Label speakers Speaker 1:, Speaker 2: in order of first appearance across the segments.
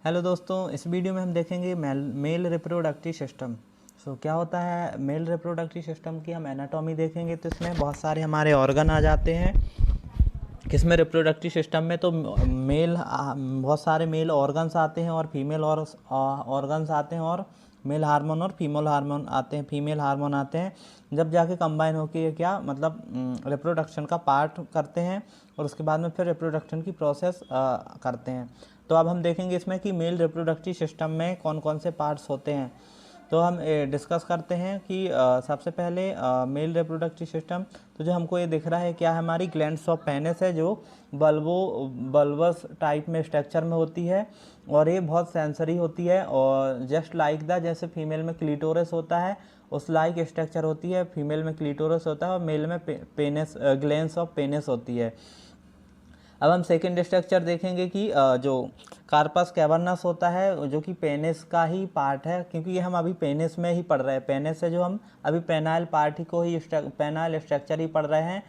Speaker 1: Hello दोस्तों, इस video में हम देखेंगे मेल रिप्रोडक्टिव सिस्टम। क्या होता है मेल रिप्रोडक्टिव सिस्टम की हम एनाटॉमी देखेंगे। तो इसमें बहुत सारे हमारे ऑर्गन आ जाते हैं। किसमें रिप्रोडक्टिव सिस्टम में तो बहुत सारे मेल ऑर्गन्स आते हैं और फीमेल ऑर्गन्स आते हैं, और मेल हार्मोन और फीमेल हार्मोन आते हैं। जब जाके कंबाइन होकर ये क्या मतलब रिप्रोडक्शन का पार्ट करते हैं, और उसके बाद में फिर रिप्रोडक्शन की प्रोसेस करते हैं। तो अब हम देखेंगे इसमें कि मेल रिप्रोडक्टिव सिस्टम में कौन कौन से पार्ट्स होते हैं। तो हम डिस्कस करते हैं कि सबसे पहले मेल रिप्रोडक्टिव सिस्टम। तो जो हमको ये दिख रहा है क्या है, हमारी ग्लैंड्स ऑफ पेनिस है, जो बल्बस टाइप में स्ट्रक्चर में होती है, और ये बहुत सेंसरी होती है। और जस्ट लाइक द जैसे फीमेल में क्लिटोरस होता है, उस लाइक स्ट्रक्चर होती है। फीमेल में क्लिटोरस होता है और मेल में पेनिस ग्लैंड्स ऑफ पेनिस होती है। अब हम सेकेंड स्ट्रक्चर देखेंगे कि जो कार्पस कैवर्नस होता है, जो कि पेनिस का ही पार्ट है, क्योंकि ये हम अभी पेनिस में ही पढ़ रहे हैं। पेनिस से जो हम अभी पेनाइल पार्ट ही को ही पेनाइल स्ट्रक्चर ही पढ़ रहे हैं।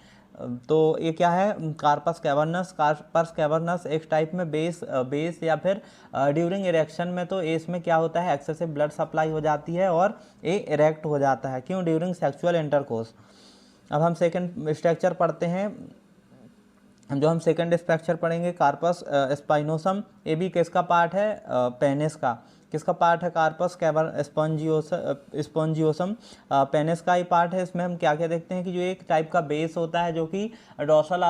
Speaker 1: तो ये क्या है, कार्पस कैवर्नस एक टाइप में बेस या फिर ड्यूरिंग इरेक्शन में, तो इसमें क्या होता है, एक्सेसिव ब्लड सप्लाई हो जाती है और ये इरेक्ट हो जाता है। क्यों? During sexual intercourse. अब हम सेकेंड स्ट्रक्चर पढ़ते हैं। हम सेकंड स्ट्रक्चर पढ़ेंगे कार्पस स्पाइनोसम। ये भी किसका पार्ट है? पेनिस का। किसका पार्ट है? कार्पस कैवर स्पॉन्जियोसम पेनिस का ही पार्ट है। इसमें हम क्या क्या देखते हैं कि जो एक टाइप का बेस होता है, जो कि डोर्सल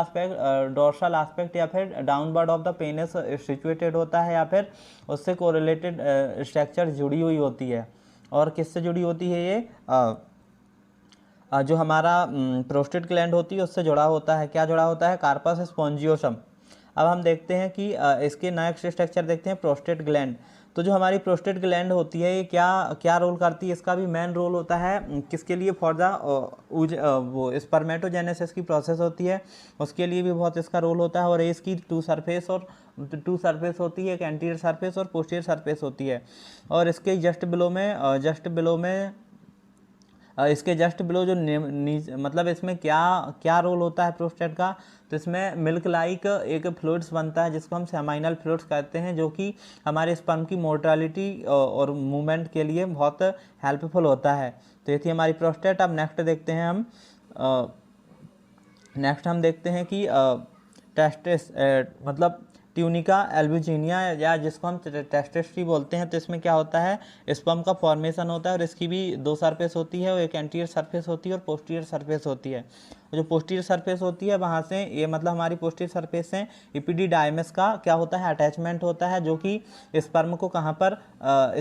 Speaker 1: आस्पेक्ट या फिर downward of the penis situated होता है, या फिर उससे कोरिलेटेड स्ट्रक्चर जुड़ी हुई होती है। और किससे जुड़ी होती है ये? जो हमारा प्रोस्टेट ग्लैंड होती है उससे जुड़ा होता है। क्या जुड़ा होता है? Corpus spongiosum. अब हम देखते हैं कि इसके नेक्स्ट स्ट्रक्चर देखते हैं, प्रोस्टेट ग्लैंड। तो जो हमारी प्रोस्टेट ग्लैंड होती है, ये क्या क्या रोल करती है? इसका भी मेन रोल होता है किसके लिए? फॉर द वो स्पर्मेटोजेनेसिस की प्रोसेस होती है, उसके लिए भी बहुत इसका रोल होता है। और इसकी टू सरफेस होती है, एक एंटीरियर सरफेस और पोस्टीरियर सरफेस होती है। और इसके इसके जस्ट बिलो जो मतलब इसमें क्या क्या रोल होता है प्रोस्टेट का? तो इसमें मिल्क लाइक एक फ्लूइड्स बनता है, जिसको हम सेमाइनल फ्लूइड्स कहते हैं, जो कि हमारे स्पर्म की मोर्टालिटी और मूवमेंट के लिए बहुत हेल्पफुल होता है। तो ये थी हमारी प्रोस्टेट। अब नेक्स्ट देखते हैं हम देखते हैं कि टेस्टिस मतलब ट्यूनिका एल्ब्यूजिनिया, या जिसको हम टेस्टिस्टी बोलते हैं। तो इसमें क्या होता है, स्पर्म का फॉर्मेशन होता है, और इसकी भी दो सरफेस होती है, और एक एंटीरियर सरफेस होती है और पोस्टीरियर सरफेस होती है। जो पोस्टीरियर सरफेस होती है, वहाँ से ये मतलब हमारी पोस्टीरियर सरफेस से इपिडिडाइमस का क्या होता है, अटैचमेंट होता है, जो कि स्पर्म को कहाँ पर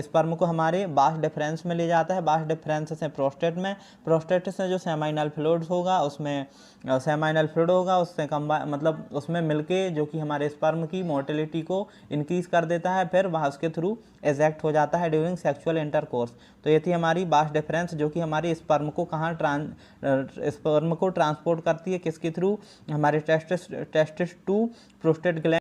Speaker 1: स्पर्म को हमारे बास डिफरेंस में ले जाता है। बास डिफरेंस से प्रोस्टेट से जो सेमाइनल फ्लूइड होगा, उससे मतलब उसमें मिलके जो कि हमारे स्पर्म की मोर्टेलिटी को इंक्रीज कर देता है, फिर वहाँ उसके थ्रू एजेक्ट हो जाता है ड्यूरिंग सेक्सुअल इंटरकोर्स। तो ये थी हमारी बास डिफरेंस, जो कि हमारे स्पर्म को ट्रांसपोर्ट करती है, किसके थ्रू? हमारे टेस्टिस टू प्रोस्टेट ग्लैंड